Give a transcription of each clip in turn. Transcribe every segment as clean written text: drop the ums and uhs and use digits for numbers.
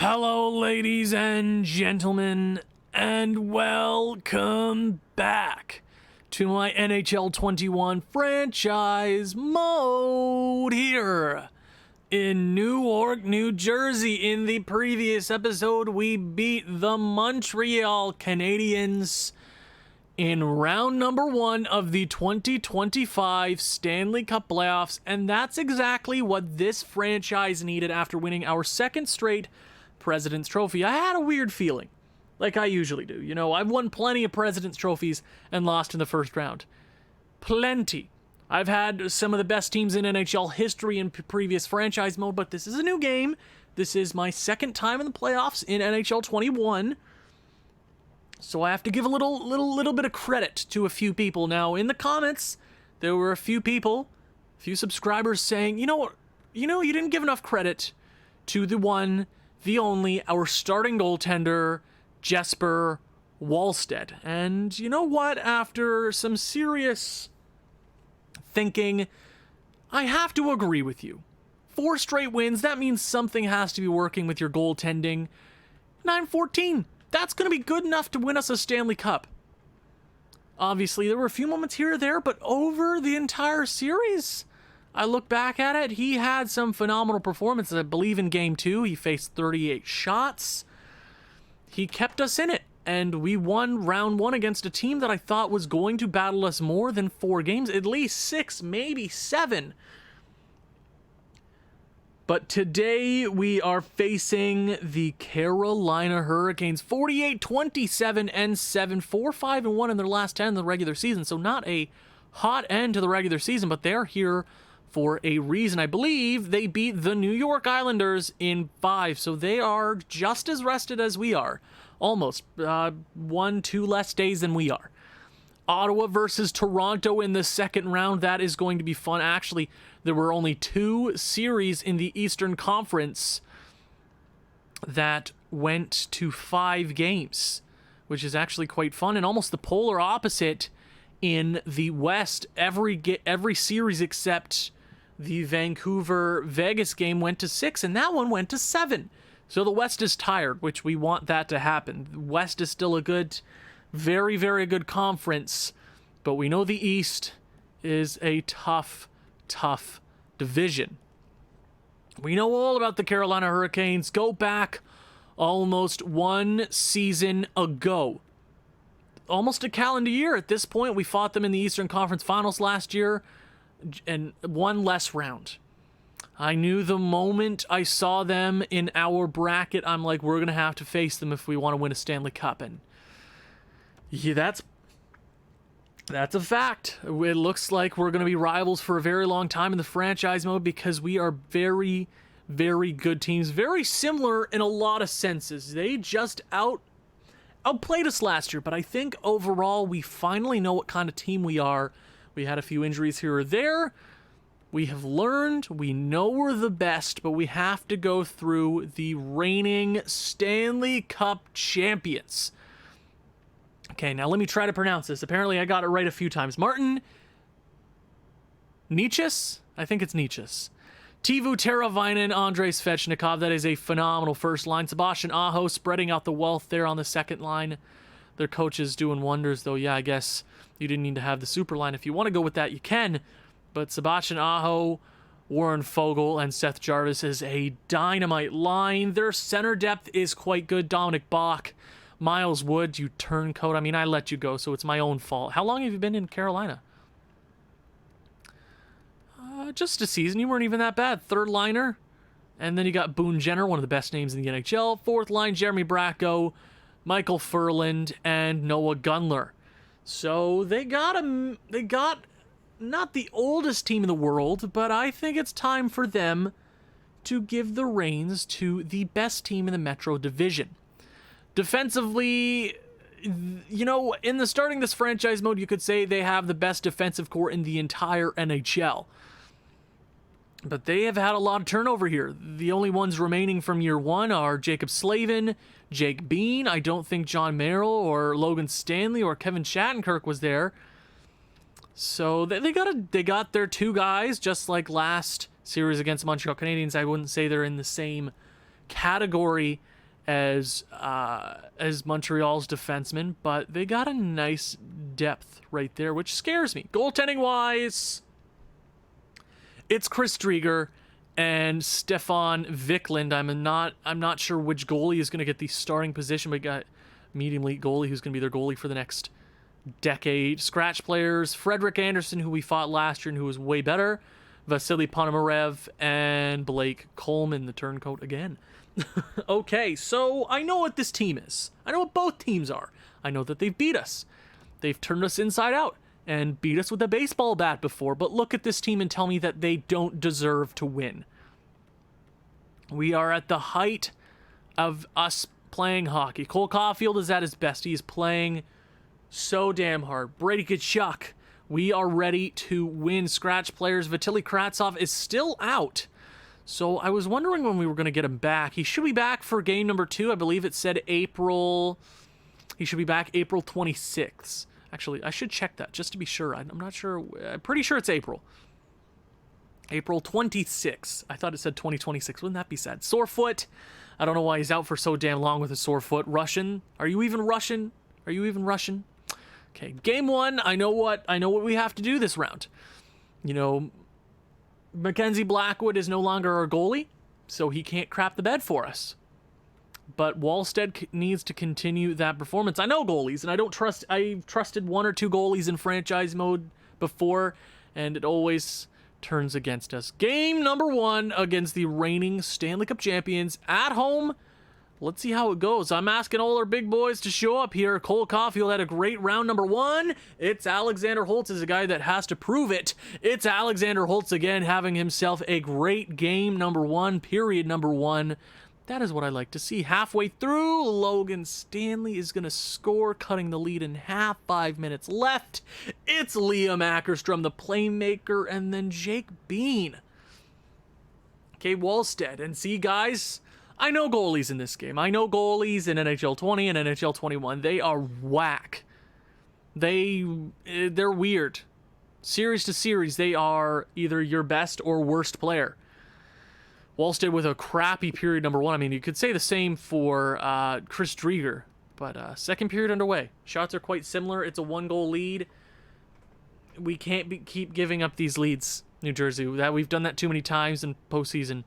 Hello, ladies and gentlemen, and welcome back to my NHL 21 franchise mode here in Newark, New Jersey. In the previous episode, we beat the Montreal Canadiens in round number 1 of the 2025 Stanley Cup playoffs, and that's exactly what this franchise needed after winning our second straight President's Trophy. I had a weird feeling, like I usually do. You know, I've won plenty of President's Trophies and lost in the first round. Plenty. I've had some of the best teams in NHL history in previous franchise mode, but this is a new game. This is my second time in the playoffs in NHL 21. So I have to give a little bit of credit to a few people. Now, in the comments, there were a few people, a few subscribers saying, you didn't give enough credit to the one, the only, our starting goaltender, Jesper Wallstedt. And you know what? After some serious thinking, I have to agree with you. 4 straight wins, that means something has to be working with your goaltending. 9-14. That's going to be good enough to win us a Stanley Cup. Obviously, there were a few moments here or there, but over the entire series, I look back at it, he had some phenomenal performances. I believe in Game 2, he faced 38 shots. He kept us in it, and we won round 1 against a team that I thought was going to battle us more than 4 games, at least 6, maybe 7. But today we are facing the Carolina Hurricanes, 48-27 and 7, 4-5-1 in their last 10 in the regular season. So not a hot end to the regular season, but they're here for a reason. I believe they beat the New York Islanders in 5, so they are just as rested as we are. Almost 1-2 less days than we are. Ottawa versus Toronto in the second round. That is going to be fun. Actually, there were only 2 series in the Eastern Conference that went to 5 games, which is actually quite fun, and almost the polar opposite in the West. Every series except the Vancouver-Vegas game went to 6, and that one went to 7. So the West is tired, which we want that to happen. The West is still a good, very, very good conference, but we know the East is a tough division. We know all about the Carolina Hurricanes. Go back almost 1 season ago. Almost a calendar year at this point. We fought them in the Eastern Conference Finals last year and 1 less round. I knew the moment I saw them in our bracket, I'm like, we're going to have to face them if we want to win a Stanley Cup. And yeah, that's a fact. It looks like we're going to be rivals for a very long time in the franchise mode because we are very, very good teams. Very similar in a lot of senses. They just outplayed us last year, but I think overall we finally know what kind of team we are. We had a few injuries here or there. We have learned, we know we're the best, but we have to go through the reigning Stanley Cup champions. Okay, now let me try to pronounce this. Apparently I got it right a few times. Martin Necas? I think it's Necas. Teuvo Teravainen, Andrei Svechnikov. That is a phenomenal first line. Sebastian Aho spreading out the wealth there on the second line. Their coach is doing wonders, though. Yeah, I guess you didn't need to have the super line. If you want to go with that, you can. But Sebastian Aho, Warren Foegele, and Seth Jarvis is a dynamite line. Their center depth is quite good. Dominic Bach, Miles Wood, you turncoat. I mean, I let you go, so it's my own fault. How long have you been in Carolina? Just a season. You weren't even that bad. Third liner. And then you got Boone Jenner, one of the best names in the NHL. Fourth line, Jeremy Bracco, Michael Furland, and Noah Gunler. So they got not the oldest team in the world, but I think it's time for them to give the reins to the best team in the Metro Division. Defensively, in the starting this franchise mode, you could say they have the best defensive core in the entire NHL. But they have had a lot of turnover here. The only ones remaining from year 1 are Jacob Slavin, Jake Bean. I don't think John Merrill or Logan Stanley or Kevin Shattenkirk was there. So they got their 2 guys, just like last series against Montreal Canadiens. I wouldn't say they're in the same category as Montreal's defensemen, but they got a nice depth right there, which scares me. Goaltending wise, it's Chris Drieger and Stefan Vikland. I'm not sure which goalie is going to get the starting position. We got medium elite goalie who's going to be their goalie for the next decade. Scratch players, Frederick Anderson, who we fought last year and who was way better, Vasily Ponomarev, and Blake Coleman, the turncoat again. Okay, so I know what this team is. I know what both teams are. I know that they've beat us. They've turned us inside out and beat us with a baseball bat before, but look at this team and tell me that they don't deserve to win. We are at the height of us playing hockey. Cole Caulfield is at his best. He is playing so damn hard. Brady Tkachuk, we are ready to win. Scratch players, Vitaly Kravtsov is still out. So I was wondering when we were going to get him back. He should be back for game number 2. I believe it said April. He should be back April 26th. Actually, I should check that just to be sure. I'm not sure. I'm pretty sure it's April. April 26th. I thought it said 2026. Wouldn't that be sad? Sore foot. I don't know why he's out for so damn long with a sore foot. Russian. Are you even Russian? Are you even Russian? Okay, game 1. I know what we have to do this round. You know, Mackenzie Blackwood is no longer our goalie, so he can't crap the bed for us. But Wallstead needs to continue that performance. I know goalies, and I've trusted 1 or 2 goalies in franchise mode before, and it always turns against us. Game number 1 against the reigning Stanley Cup champions at home. Let's see how it goes. I'm asking all our big boys to show up here. Cole Caulfield had a great round number 1. It's Alexander Holtz is a guy that has to prove it. It's Alexander Holtz again having himself a great game number 1, period number 1. That is what I like to see. Halfway through, Logan Stanley is going to score, cutting the lead in half. 5 minutes left. It's Liam Ackerstrom, the playmaker, and then Jake Bean. Okay, Wallstead. And see, guys, I know goalies in this game. I know goalies in NHL 20 and NHL 21. They are whack. They're weird. Series to series, they are either your best or worst player. Wallstead with a crappy period number 1. I mean, you could say the same for Chris Drieger, but second period underway. Shots are quite similar. It's a 1-goal lead. We can't keep giving up these leads, New Jersey. We've done that too many times in postseason.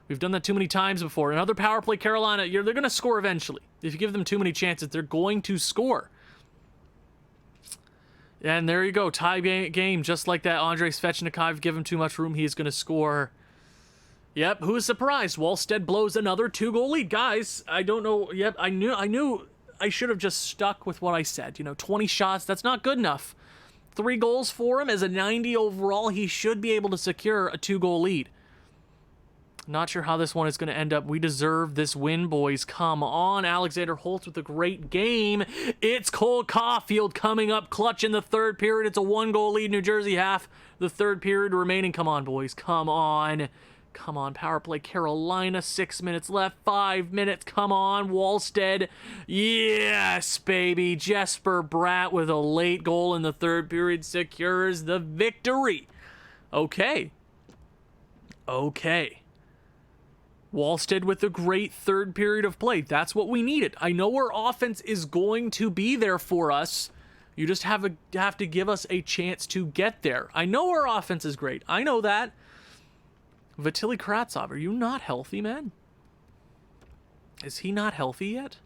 We've done that too many times before. Another power play, Carolina. They're going to score eventually. If you give them too many chances, they're going to score. And there you go. Tie game just like that. Andrei Svechnikov, give him too much room. He's going to score. Yep, who is surprised? Wallstead blows another 2-goal lead. Guys, I don't know. Yep, I knew I should have just stuck with what I said. 20 shots, that's not good enough. 3 goals for him as a 90 overall. He should be able to secure a 2-goal lead. Not sure how this one is going to end up. We deserve this win, boys. Come on. Alexander Holtz with a great game. It's Cole Caulfield coming up clutch in the third period. It's a 1-goal lead. New Jersey half the third period remaining. Come on, boys. Come on. Come on, power play, Carolina, 6 minutes left, 5 minutes, come on, Wallstead, yes, baby, Jesper Bratt with a late goal in the third period secures the victory. Okay. Wallstead with a great third period of play, that's what we needed. I know our offense is going to be there for us, you just have to give us a chance to get there. I know our offense is great, I know that. Vitaly Kravtsov, are you not healthy, man? Is he not healthy yet?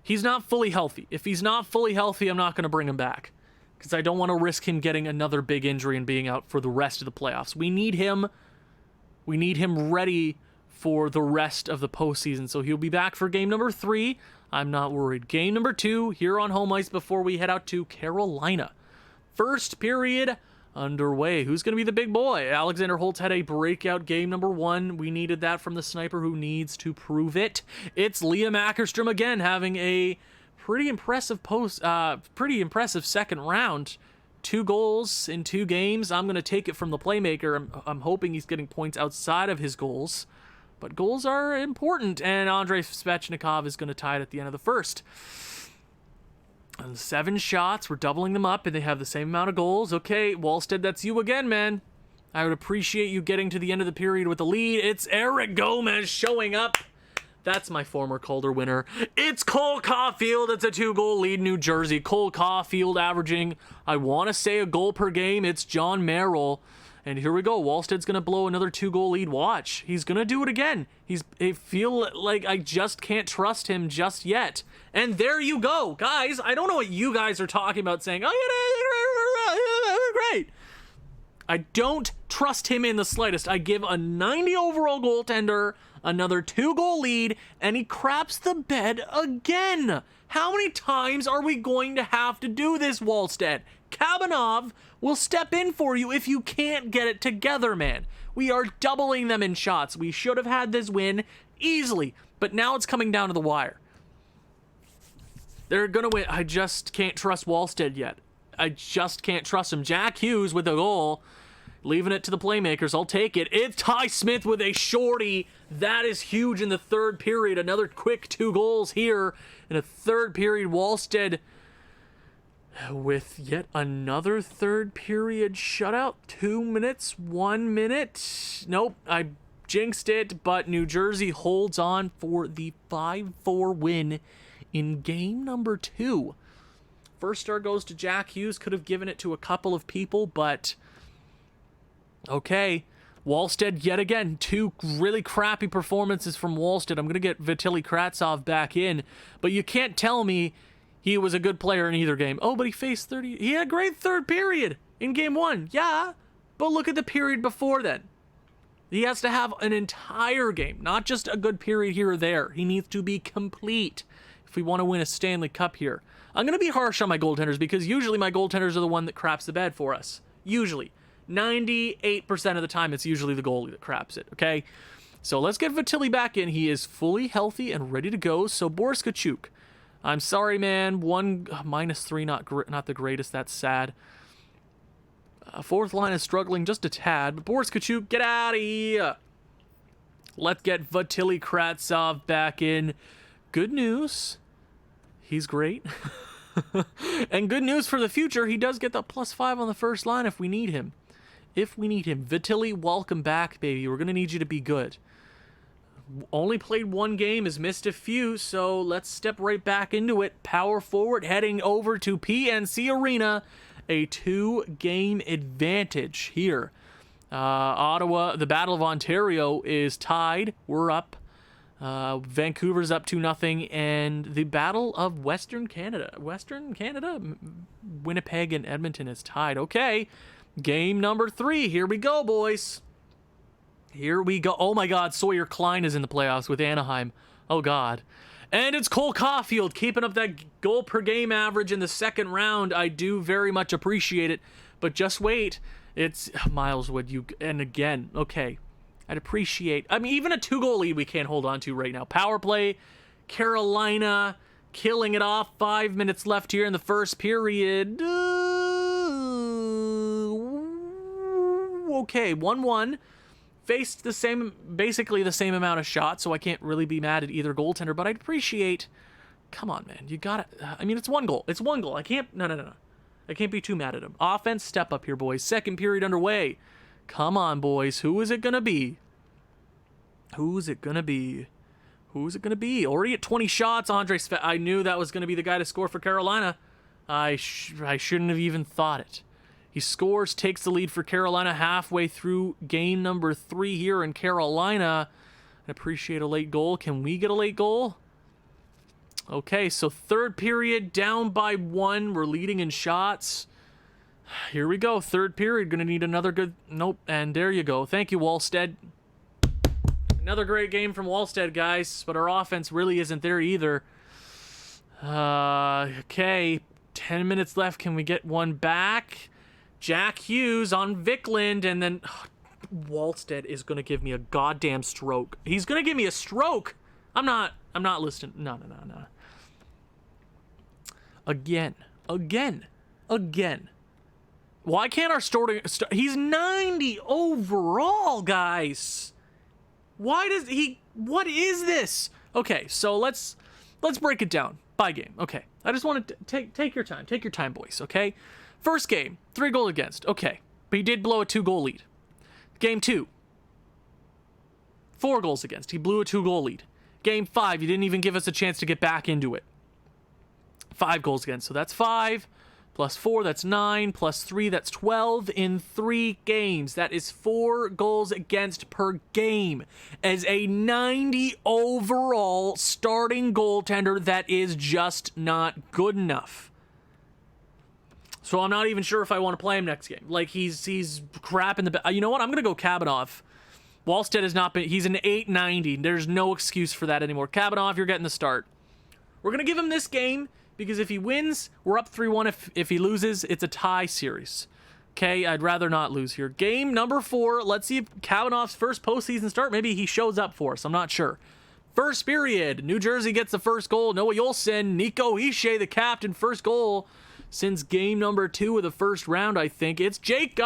He's not fully healthy. If he's not fully healthy, I'm not going to bring him back. Because I don't want to risk him getting another big injury and being out for the rest of the playoffs. We need him ready for the rest of the postseason. So he'll be back for game number 3. I'm not worried. Game number 2 here on home ice before we head out to Carolina. First period underway. Who's going to be the big boy? Alexander Holtz had a breakout game number 1. We needed that from the sniper who needs to prove it. It's Liam Ackerstrom again having a pretty impressive second round. 2 goals in 2 games. I'm going to take it from the playmaker. I'm hoping he's getting points outside of his goals. But goals are important, and Andrei Svechnikov is going to tie it at the end of the first. And 7 shots, we're doubling them up, and they have the same amount of goals. Okay, Wallstead, that's you again, man. I would appreciate you getting to the end of the period with the lead. It's Eric Gomez showing up That's my former Calder winner. It's Cole Caulfield. It's a 2-goal lead, New Jersey. Cole Caulfield averaging, I want to say, a goal per game. It's John Merrill. And here we go. Wallstead's going to blow another 2-goal lead. Watch. He's going to do it again. I feel like I just can't trust him just yet. And there you go. Guys, I don't know what you guys are talking about saying, oh, yeah, great. I don't trust him in the slightest. I give a 90 overall goaltender another 2-goal lead, and he craps the bed again. How many times are we going to have to do this, Wallstead? Kavanagh will step in for you if you can't get it together, man. We are doubling them in shots. We should have had this win easily, but now it's coming down to the wire. They're going to win. I just can't trust Wallstead yet. I just can't trust him. Jack Hughes with a goal. Leaving it to the playmakers. I'll take it. It's Ty Smith with a shorty. That is huge in the third period. Another quick 2 goals here in a third period. Wallstead with yet another third period shutout. 2 minutes, 1 minute. Nope, I jinxed it, but New Jersey holds on for the 5-4 win in game number 2. First star goes to Jack Hughes. Could have given it to a couple of people, but okay. Wallstead yet again. 2 really crappy performances from Wallstead. I'm going to get Vitaly Kravtsov back in, but you can't tell me he was a good player in either game. Oh, but he faced 30. He had a great third period in game 1. Yeah, but look at the period before then. He has to have an entire game, not just a good period here or there. He needs to be complete if we want to win a Stanley Cup here. I'm going to be harsh on my goaltenders because usually my goaltenders are the one that craps the bed for us. Usually. 98% of the time, it's usually the goalie that craps it, okay? So let's get Vitaly back in. He is fully healthy and ready to go. So Boris Tkachuk, I'm sorry, man. -3, not the greatest. That's sad. Fourth line is struggling just a tad. But Boris Tkachuk, get out of here. Let's get Vitaly Kravtsov back in. Good news. He's great. And good news for the future. He does get the +5 on the first line if we need him. Vitaly, welcome back, baby. We're going to need you to be good. Only played 1 game, has missed a few, so let's step right back into it. Power forward, heading over to PNC Arena. A 2-game advantage here. Ottawa, the Battle of Ontario is tied. We're up. Vancouver's up 2-0, and the Battle of Western Canada, Winnipeg and Edmonton is tied. Okay, game number 3. Here we go, boys. Here we go. Oh my God, Sawyer Klein is in the playoffs with Anaheim. Oh God. And it's Cole Caulfield keeping up that goal per game average in the second round. I do very much appreciate it, but just wait. It's Miles Wood. And again, okay. I'd appreciate, I mean, even a 2-goal lead we can't hold on to right now. Power play, Carolina killing it off. 5 minutes left here in the first period. Okay, 1-1. Faced basically the same amount of shots, so I can't really be mad at either goaltender, but I'd appreciate, come on, man. You gotta, I mean, it's 1 goal. It's 1 goal. I can't, no. I can't be too mad at him. Offense, step up here, boys. Second period underway. Come on, boys. Who is it going to be? Who's it going to be? Already at 20 shots, I knew that was going to be the guy to score for Carolina. I shouldn't have even thought it. He scores, takes the lead for Carolina halfway through game number 3 here in Carolina. I appreciate a late goal. Can we get a late goal? Okay, so third period, down by 1. We're leading in shots. Here we go. Third period. Going to need another good... Nope. And there you go. Thank you, Wallstead. Another great game from Wallstead, guys. But our offense really isn't there either. Okay. 10 minutes left. Can we get one back? Jack Hughes on Vikland. And then... Wallstead is going to give me a goddamn stroke. He's going to give me a stroke. I'm not listening. No. Again. Why can't our starting... He's 90 overall, guys. Why does he... What is this? Okay, so let's break it down by game. Okay, I just want to take your time. Take your time, boys, okay? First game, 3 goals against. Okay, but he did blow a 2-goal lead. Game 2, 4 goals against. He blew a 2-goal lead. Game 5, you didn't even give us a chance to get back into it. 5 goals against. So that's 5 plus 4, that's 9 plus 3, that's 12 in 3 games. That is 4 goals against per game. As a 90 overall starting goaltender, that is just not good enough. So I'm not even sure if I want to play him next game. Like, he's crap in the... You know what? I'm going to go Kavanagh. Wallstead has not been... He's an 890. There's no excuse for that anymore. Kavanagh, you're getting the start. We're going to give him this game because if he wins, we're up 3-1. If he loses, it's a tie series. Okay, I'd rather not lose here. Game number 4. Let's see if Kavanagh's first postseason start. Maybe he shows up for us. I'm not sure. First period. New Jersey gets the first goal. Noah Yolson. Nico Hischier, the captain. First goal since game number 2 of the first round, I think. It's Jake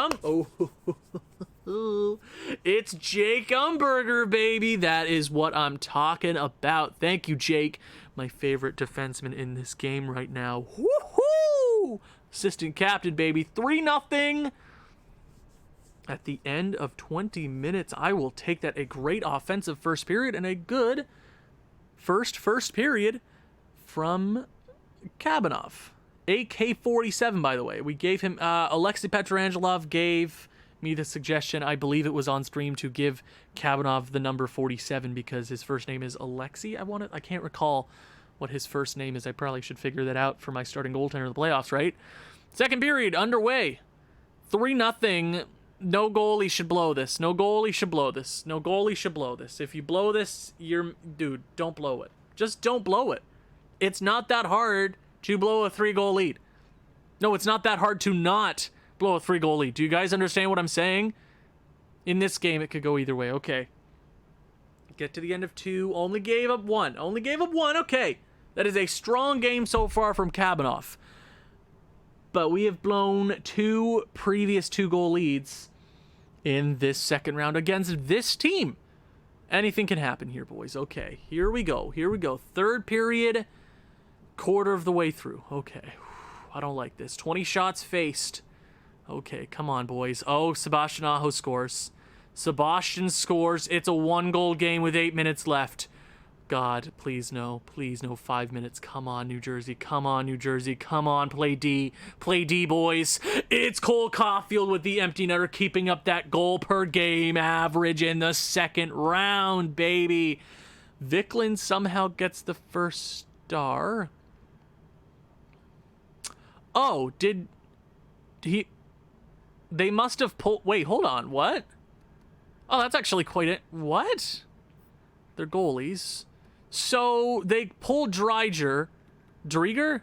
It's Jake Umberger, baby. That is what I'm talking about. Thank you, Jake. My favorite defenseman in this game right now. Woohoo! Assistant captain, baby. 3-0. At the end of 20 minutes, I will take that. A great offensive first period and a good first period from Kavanagh. AK-47, by the way. We gave him... Alexei Petrangelov gave me the suggestion, I believe it was on stream, to give Kavanagh the number 47 because his first name is Alexei. I can't recall what his first name is. I probably should figure that out for my starting goaltender in the playoffs, right? Second period underway. 3-0. No goalie should blow this. No goalie should blow this. No goalie should blow this. If you blow this, dude, don't blow it. Just don't blow it. It's not that hard to blow a 3-goal lead. No, it's not that hard to not blow a 3-goal lead. Do you guys understand what I'm saying? In this game, it could go either way. Okay. Get to the end of 2. Only gave up 1. Only gave up 1. Okay. That is a strong game so far from Kavanagh. But we have blown 2 previous 2-goal leads in this second round against this team. Anything can happen here, boys. Okay. Here we go. Here we go. Third period. Quarter of the way through. Okay. I don't like this. 20 shots faced. Okay, come on, boys. Oh, Sebastian Aho scores. Sebastian scores. It's a 1-goal game with 8 minutes left. God, please no. Please no 5 minutes. Come on, New Jersey. Come on, New Jersey. Come on, play D. Play D, boys. It's Cole Caulfield with the empty netter, keeping up that goal per game average in the second round, baby. Viklund somehow gets the first star. Oh, did he... They must have pulled... Wait, hold on. What? Oh, that's actually quite it. What? They're goalies. So they pulled Drieger.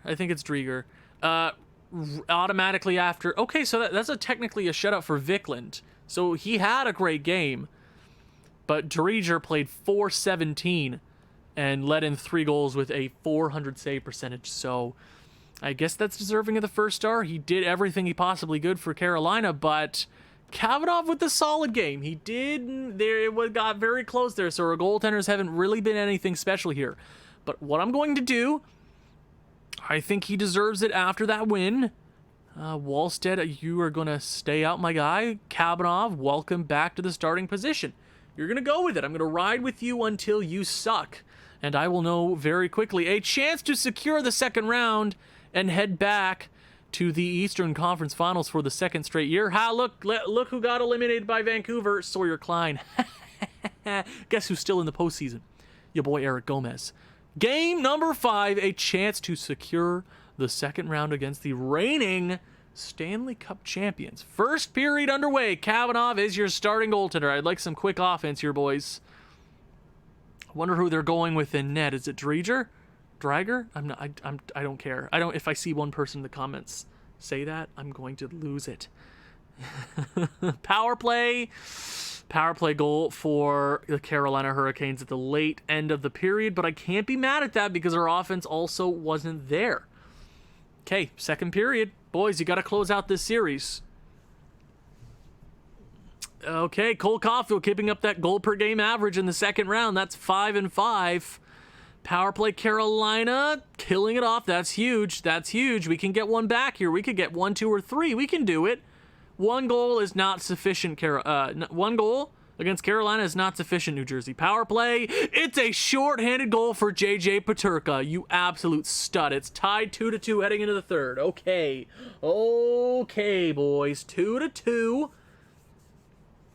I think it's Drieger. Automatically after... Okay, so that's technically a shutout for Viklund. So he had a great game. But Drieger played .417 and let in 3 goals with a .400 save percentage. So... I guess that's deserving of the first star. He did everything he possibly could for Carolina, but Kavanagh with a solid game. He did. It got very close there, so our goaltenders haven't really been anything special here. But what I'm going to do, I think he deserves it after that win. Wallstead, you are going to stay out, my guy. Kavanagh, welcome back to the starting position. You're going to go with it. I'm going to ride with you until you suck. And I will know very quickly. A chance to secure the second round and head back to the Eastern Conference Finals for the second straight year. Look who got eliminated by Vancouver. Sawyer Klein. Guess who's still in the postseason? Your boy Eric Gomez. Game number 5, a chance to secure the second round against the reigning Stanley Cup champions. First period underway. Kavanagh is your starting goaltender. I'd like some quick offense here, boys. I wonder who they're going with in net. Is it Drieger? I don't care. If I see one person in the comments say that, I'm going to lose it. Power play goal for the Carolina Hurricanes at the late end of the period, but I can't be mad at that because our offense also wasn't there. Okay, second period. Boys, you got to close out this series. Okay, Cole Caulfield keeping up that goal per game average in the second round. That's 5-5. Power play Carolina, killing it off. That's huge. That's huge. We can get one back here. We could get 1, 2, or 3. We can do it. 1 goal is not sufficient. 1 goal against Carolina is not sufficient, New Jersey. Power play. It's a shorthanded goal for J.J. Peterka. You absolute stud. It's tied 2-2 heading into the third. Okay. Okay, boys. 2-2.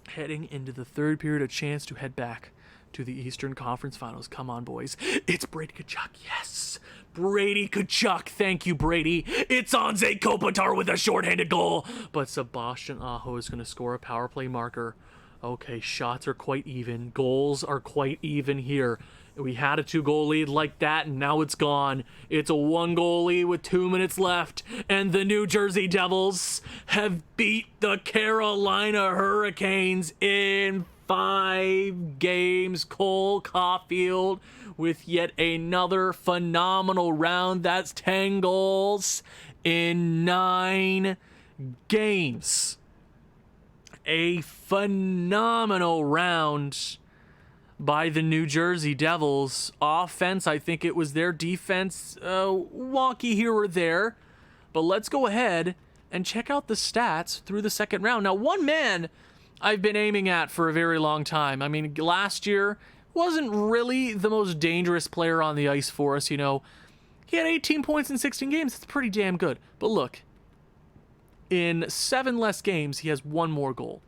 Heading into the third period, a chance to head back to the Eastern Conference Finals. Come on, boys. It's Brady Tkachuk. Yes. Brady Tkachuk. Thank you, Brady. It's Anze Kopitar with a shorthanded goal. But Sebastian Aho is going to score a power play marker. Okay, shots are quite even. Goals are quite even here. We had a 2-goal lead like that, and now it's gone. It's a 1-goal lead with 2 minutes left, and the New Jersey Devils have beat the Carolina Hurricanes in 5 games. Cole Caulfield with yet another phenomenal round. That's 10 goals in 9 games. A phenomenal round by the New Jersey Devils. Offense, I think it was their defense, wonky here or there. But let's go ahead and check out the stats through the second round. Now, one man I've been aiming at for a very long time. I mean, last year wasn't really the most dangerous player on the ice for us, you know. He had 18 points in 16 games. That's pretty damn good. But look, in 7 less games, he has 1 more goal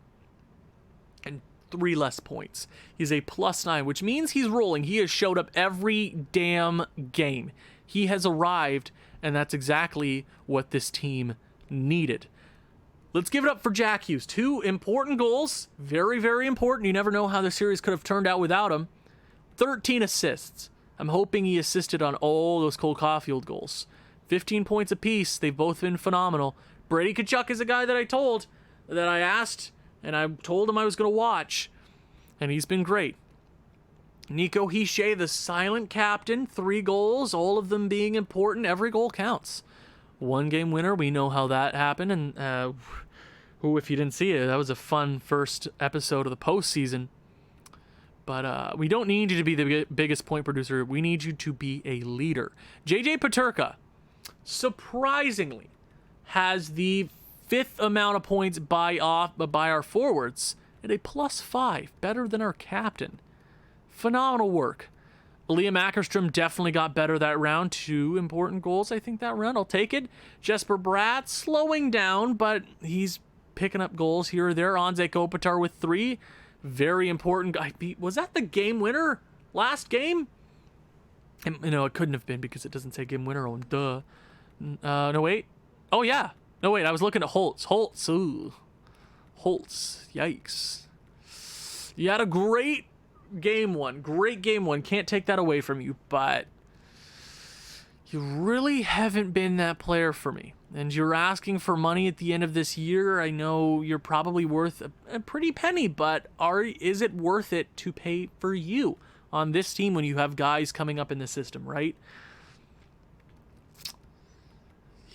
and 3 less points. He's a +9, which means he's rolling. He has showed up every damn game. He has arrived, and that's exactly what this team needed. Let's give it up for Jack Hughes. 2 important goals. Very, very important. You never know how the series could have turned out without him. 13 assists. I'm hoping he assisted on all those Cole Caulfield goals. 15 points apiece. They've both been phenomenal. Brady Tkachuk is a guy that I asked, and I told him I was going to watch, and he's been great. Nico Hischier, the silent captain, 3 goals, all of them being important. Every goal counts. 1-game winner, we know how that happened, and if you didn't see it, that was a fun first episode of the postseason. But we don't need you to be the biggest point producer. We need you to be a leader. J.J. Peterka, surprisingly, has the 5th amount of points by our forwards and a +5, better than our captain. Phenomenal work. Liam Ackerstrom definitely got better that round. 2 important goals, I think, that round. I'll take it. Jesper Bratt slowing down, but he's picking up goals here or there. Anze Kopitar with 3. Very important. Was that the game winner last game? And, it couldn't have been because it doesn't say game winner on. Duh. No, wait. Oh, yeah. No, wait. I was looking at Holtz. Ooh. Holtz. Yikes. You had a great game one. Great game one. Can't take that away from you, but you really haven't been that player for me. And you're asking for money at the end of this year. I know you're probably worth a pretty penny, but is it worth it to pay for you on this team when you have guys coming up in the system, right?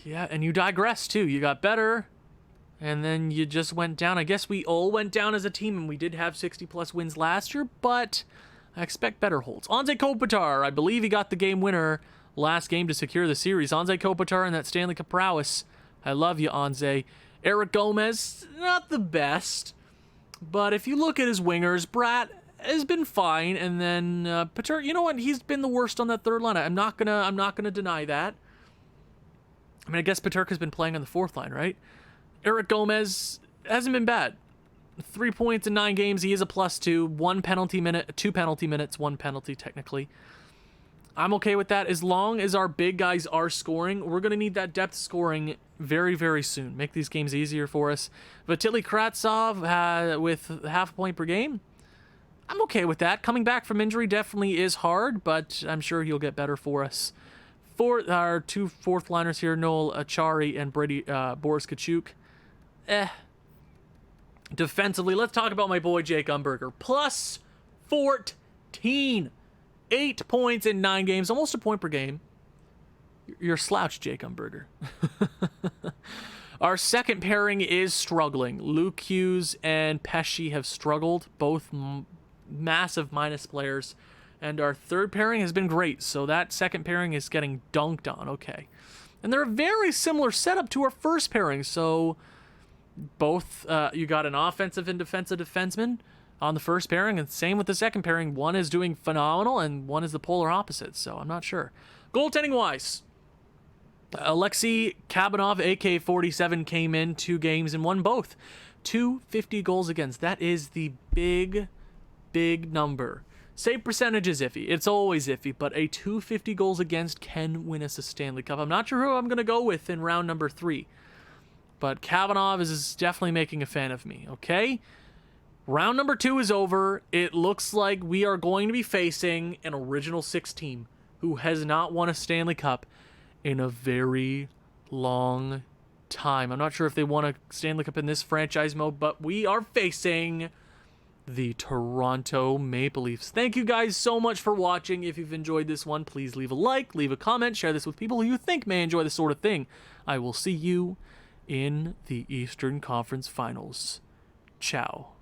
Yeah, and you digress too. You got better, and then you just went down. I guess we all went down as a team, and we did have 60-plus wins last year, but I expect better holds. Anze Kopitar, I believe he got the game winner last game to secure the series. Anze Kopitar and that Stanley Cup prowess. I love you, Anze. Eric Gomez, not the best, but if you look at his wingers, Bratt has been fine, and then Peter, you know what? He's been the worst on that third line. I'm not gonna deny that. I mean, I guess Peterka's been playing on the 4th line, right? Eric Gomez hasn't been bad. 3 points in 9 games. He is a +2. 1 penalty minute, 2 penalty minutes, 1 penalty technically. I'm okay with that. As long as our big guys are scoring, we're going to need that depth scoring very, very soon. Make these games easier for us. Vasily Kravtsov with half a point per game. I'm okay with that. Coming back from injury definitely is hard, but I'm sure he'll get better for us. For our 2 4th-liners here, Noel Achari and Boris Tkachuk. Defensively, let's talk about my boy Jake Umberger. +14. 8 points in 9 games, almost a point per game. You're slouched, Jake Umberger. Our second pairing is struggling. Luke Hughes and Pesci have struggled, both massive minus players. And our third pairing has been great, so that second pairing is getting dunked on. Okay. And they're a very similar setup to our first pairing, so both, you got an offensive and defensive defenseman. on the first pairing, and same with the second pairing. One is doing phenomenal, and one is the polar opposite, so I'm not sure. Goaltending-wise, Alexei Kavanagh, AK-47, came in 2 games and won both. 250 goals against. That is the big number. Save percentage is iffy. It's always iffy, but a 250 goals against can win us a Stanley Cup. I'm not sure who I'm going to go with in round number 3, but Kavanagh is definitely making a fan of me, okay? Round number 2 is over. It looks like we are going to be facing an Original 6 team who has not won a Stanley Cup in a very long time. I'm not sure if they won a Stanley Cup in this franchise mode, but we are facing the Toronto Maple Leafs. Thank you guys so much for watching. If you've enjoyed this one, please leave a like, leave a comment, share this with people who you think may enjoy this sort of thing. I will see you in the Eastern Conference Finals. Ciao.